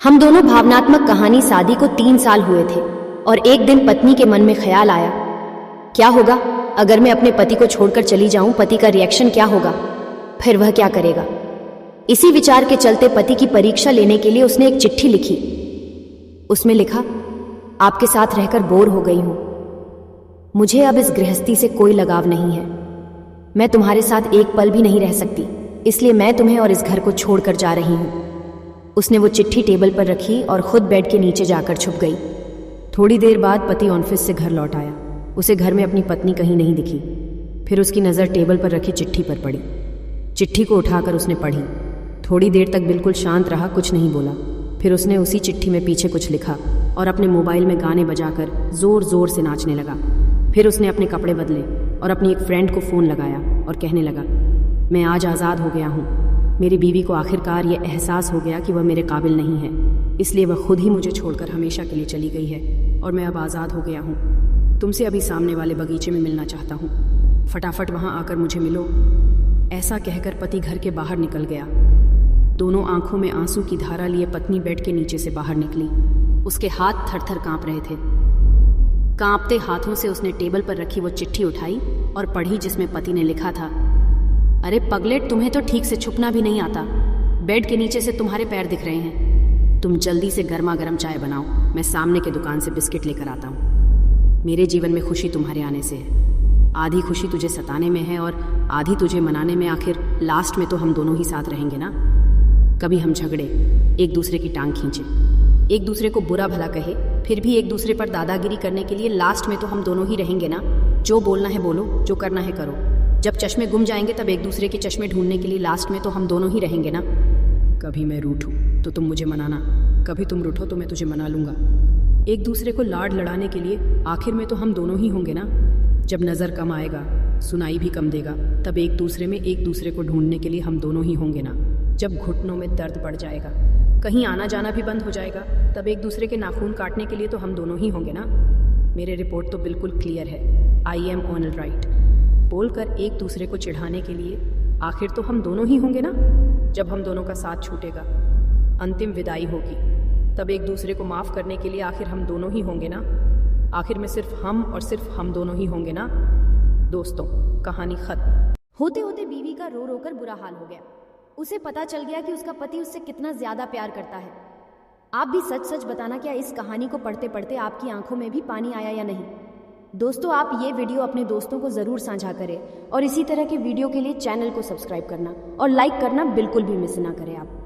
हम दोनों भावनात्मक कहानी शादी को 3 साल हुए थे और एक दिन पत्नी के मन में ख्याल आया, क्या होगा अगर मैं अपने पति को छोड़कर चली जाऊं? पति का रिएक्शन क्या होगा? फिर वह क्या करेगा? इसी विचार के चलते पति की परीक्षा लेने के लिए उसने एक चिट्ठी लिखी। उसमें लिखा, आपके साथ रहकर बोर हो गई हूं। मुझे अब इस गृहस्थी से कोई लगाव नहीं है। मैं तुम्हारे साथ एक पल भी नहीं रह सकती, इसलिए मैं तुम्हें और इस घर को छोड़कर जा रही हूं। उसने वो चिट्ठी टेबल पर रखी और खुद बेड के नीचे जाकर छुप गई। थोड़ी देर बाद पति ऑफिस से घर लौट आया। उसे घर में अपनी पत्नी कहीं नहीं दिखी। फिर उसकी नज़र टेबल पर रखी चिट्ठी पर पड़ी। चिट्ठी को उठाकर उसने पढ़ी। थोड़ी देर तक बिल्कुल शांत रहा, कुछ नहीं बोला। फिर उसने उसी चिट्ठी में पीछे कुछ लिखा और अपने मोबाइल में गाने बजाकर ज़ोर ज़ोर से नाचने लगा। फिर उसने अपने कपड़े बदले और अपनी एक फ्रेंड को फ़ोन लगाया और कहने लगा, मैं आज आज़ाद हो गया हूँ। मेरी बीवी को आखिरकार ये एहसास हो गया कि वह मेरे काबिल नहीं है, इसलिए वह खुद ही मुझे छोड़कर हमेशा के लिए चली गई है और मैं अब आज़ाद हो गया हूँ। तुमसे अभी सामने वाले बगीचे में मिलना चाहता हूँ, फटाफट वहाँ आकर मुझे मिलो। ऐसा कहकर पति घर के बाहर निकल गया। दोनों आंखों में आंसू की धारा लिए पत्नी बेड के नीचे से बाहर निकली। उसके हाथ थर थर काँप रहे थे। कांपते हाथों से उसने टेबल पर रखी वो चिट्ठी उठाई और पढ़ी, जिसमें पति ने लिखा था, अरे पगलेट, तुम्हें तो ठीक से छुपना भी नहीं आता। बेड के नीचे से तुम्हारे पैर दिख रहे हैं। तुम जल्दी से गर्मा गर्म चाय बनाओ, मैं सामने के दुकान से बिस्किट लेकर आता हूँ। मेरे जीवन में खुशी तुम्हारे आने से है। आधी खुशी तुझे सताने में है और आधी तुझे मनाने में। आखिर लास्ट में तो हम दोनों ही साथ रहेंगे ना। कभी हम झगड़े, एक दूसरे की टांग खींचे, एक दूसरे को बुरा भला कहे, फिर भी एक दूसरे पर दादागिरी करने के लिए लास्ट में तो हम दोनों ही रहेंगे ना। जो बोलना है बोलो, जो करना है करो। जब चश्मे गुम जाएंगे तब एक दूसरे के चश्मे ढूंढने के लिए लास्ट में तो हम दोनों ही रहेंगे ना। कभी मैं रूठूं तो तुम मुझे मनाना, कभी तुम रूठो तो मैं तुझे मना लूँगा। एक दूसरे को लाड लड़ाने के लिए आखिर में तो हम दोनों ही होंगे ना। जब नज़र कम आएगा, सुनाई भी कम देगा, तब एक दूसरे में एक दूसरे को ढूंढने के लिए हम दोनों ही होंगे ना। जब घुटनों में दर्द बढ़ जाएगा, कहीं आना जाना भी बंद हो जाएगा, तब एक दूसरे के नाखून काटने के लिए तो हम दोनों ही होंगे ना। मेरे रिपोर्ट तो बिल्कुल क्लियर है, आई एम ऑन राइट बोलकर एक दूसरे को चिढ़ाने के लिए आखिर तो हम दोनों ही होंगे ना। जब हम दोनों का साथ छूटेगा, अंतिम विदाई होगी, तब एक दूसरे को माफ़ करने के लिए आखिर हम दोनों ही होंगे ना। आखिर में सिर्फ हम और सिर्फ हम दोनों ही होंगे ना। दोस्तों, कहानी खत्म। होते होते बीवी का रो रोकर बुरा हाल हो गया। उसे पता चल गया कि उसका पति उससे कितना ज़्यादा प्यार करता है। आप भी सच सच बताना, क्या इस कहानी को पढ़ते पढ़ते आपकी आंखों में भी पानी आया या नहीं? दोस्तों, आप ये वीडियो अपने दोस्तों को ज़रूर साझा करें और इसी तरह के वीडियो के लिए चैनल को सब्सक्राइब करना और लाइक करना बिल्कुल भी मिस ना करें आप।